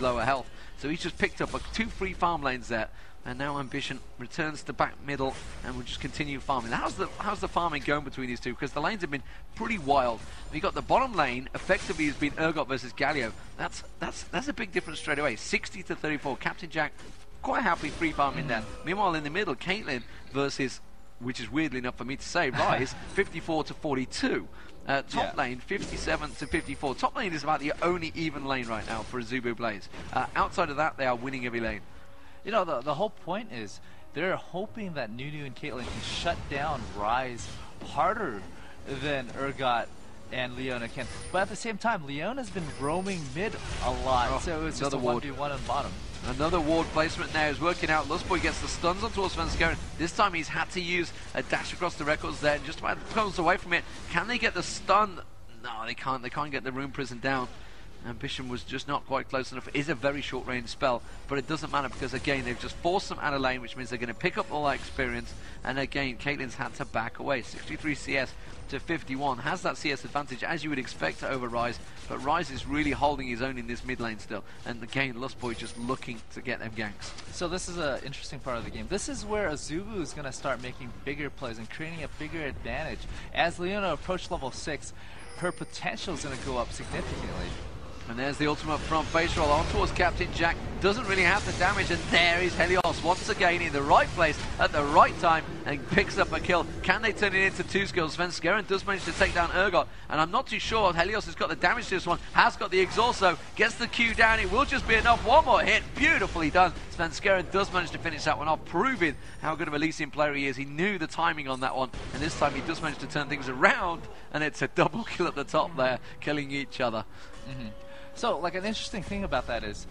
lower health. So he's just picked up 2 free farm lanes there. And now Ambition returns to back middle and will just continue farming. How's the farming going between these two? Because the lanes have been pretty wild. We got the bottom lane effectively has been Urgot versus Galio. That's a big difference straight away. 60 to 34. Captain Jack quite happily free farming there. Meanwhile in the middle, Caitlyn versus, which is weirdly enough for me to say, Rise 54 to 42. Top lane 57 to 54. Top lane is about the only even lane right now for AZUBU Blaze. Outside of that, they are winning every lane. You know, the whole point is they're hoping that Nunu and Caitlyn can shut down Rise harder than Urgot and Leona can. But at the same time, Leona's been roaming mid a lot, so it's just a 1v1 on bottom. Another ward placement now is working out. Lustboy gets the stuns onto Svenskeren. This time he's had to use a dash across the records there and just about comes away from it. Can they get the stun? No, they can't. They can't get the Rune Prison down. Ambition was just not quite close enough. It is a very short range spell, but it doesn't matter because again they've just forced them out of lane, which means they're going to pick up all that experience. And again, Caitlyn's had to back away. 63 CS to 51, has that CS advantage as you would expect over Rise, but Rise is really holding his own in this mid lane still. And again, Lustboy just looking to get them ganks. So this is an interesting part of the game. This is where AZUBU is going to start making bigger plays and creating a bigger advantage. As Leona approaches level 6, her potential is going to go up significantly. And there's the ultimate front face roll on towards Captain Jack. Doesn't really have the damage, and there is Helios once again in the right place at the right time and picks up a kill. Can they turn it into 2 skills? Svenskeren does manage to take down Urgot, and I'm not too sure Helios has got the damage to this one. Has got the exhaust though, gets the Q down. It will just be enough. One more hit, beautifully done. Svenskeren does manage to finish that one off, proving how good of a Elysian player he is. He knew the timing on that one, and this time he does manage to turn things around, and it's a double kill at the top there, killing each other. So, like, an interesting thing about that is,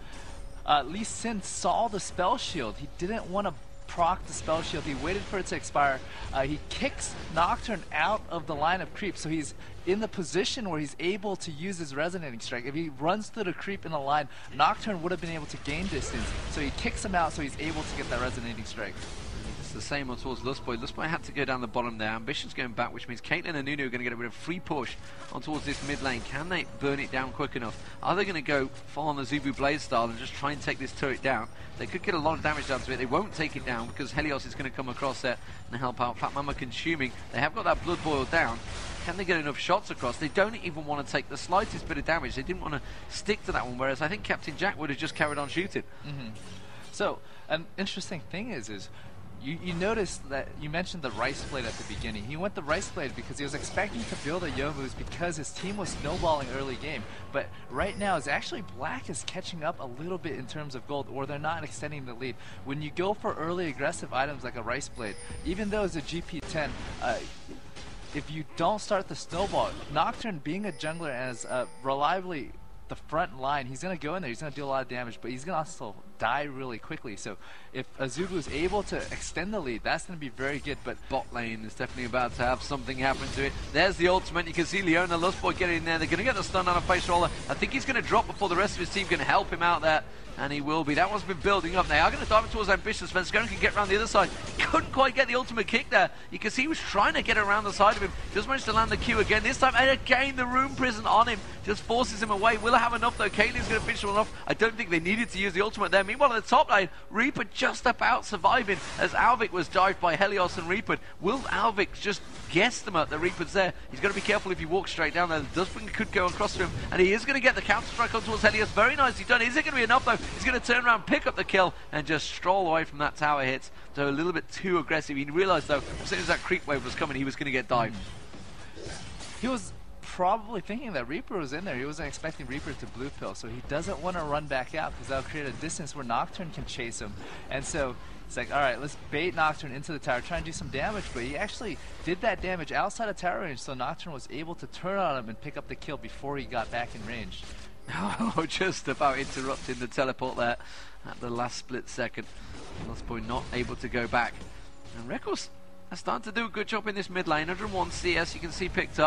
Lee Sin saw the spell shield. He didn't want to proc the spell shield. He waited for it to expire. He kicks Nocturne out of the line of creep, so he's in the position where he's able to use his resonating strike. If he runs through the creep in the line, Nocturne would have been able to gain distance, so he kicks him out so he's able to get that resonating strike. The same on towards Lustboy. Lustboy had to go down the bottom there. Ambition's going back, which means Caitlyn and Nunu are going to get a bit of free push on towards this mid lane. Can they burn it down quick enough? Are they going to go full on the AZUBU Blaze style and just try and take this turret down? They could get a lot of damage down to it. They won't take it down because Helios is going to come across there and help out. Fat Mama consuming. They have got that blood boil down. Can they get enough shots across? They don't even want to take the slightest bit of damage. They didn't want to stick to that one, whereas I think Captain Jack would have just carried on shooting. So, an interesting thing is you noticed that you mentioned the Rice Blade at the beginning. He went the Rice Blade because he was expecting to build a Youmuu's because his team was snowballing early game. But right now, it's actually Black is catching up a little bit in terms of gold, or they're not extending the lead. When you go for early aggressive items like a Rice Blade, even though it's a GP10, if you don't start the snowball, Nocturne being a jungler as reliably the front line, he's going to go in there, he's going to do a lot of damage, but he's going to also die really quickly. So if AZUBU is able to extend the lead, that's going to be very good. But bot lane is definitely about to have something happen to it. There's the ultimate. You can see Leona Lustboy getting in there. They're going to get the stun on a face roller. I think he's going to drop before the rest of his team can help him out there. And he will be. That one's been building up. They are going to dive towards Ambition. Svenskeren can get around the other side. Couldn't quite get the ultimate kick there. You can see he was trying to get around the side of him. Just managed to land the Q again. This time, and again, the Rune Prison on him. Just forces him away. Will have enough, though. Caitlyn's going to finish one off. I don't think they needed to use the ultimate there. Meanwhile, on the top lane, Reaper just about surviving as Alvic was dived by Helios and Reaper. Will Alvic just guesstimate the Reaper's there? He's got to be careful if he walks straight down there. The Dustwing could go across to him, and he is going to get the counter-strike on towards Helios. Very nicely done. Is it going to be enough, though? He's going to turn around, pick up the kill, and just stroll away from that tower hit. So a little bit too aggressive. He realised, though, as soon as that creep wave was coming, he was going to get dived. He was probably thinking that Reaper was in there. He wasn't expecting Reaper to blue pill, so he doesn't want to run back out because that'll create a distance where Nocturne can chase him. And so it's like, all right, let's bait Nocturne into the tower, try and do some damage, but he actually did that damage outside of tower range, so Nocturne was able to turn on him and pick up the kill before he got back in range. Oh, just about interrupting the teleport there at the last split second. Lustboy not able to go back. And Rekkles are starting to do a good job in this mid lane. 101 CS you can see picked up.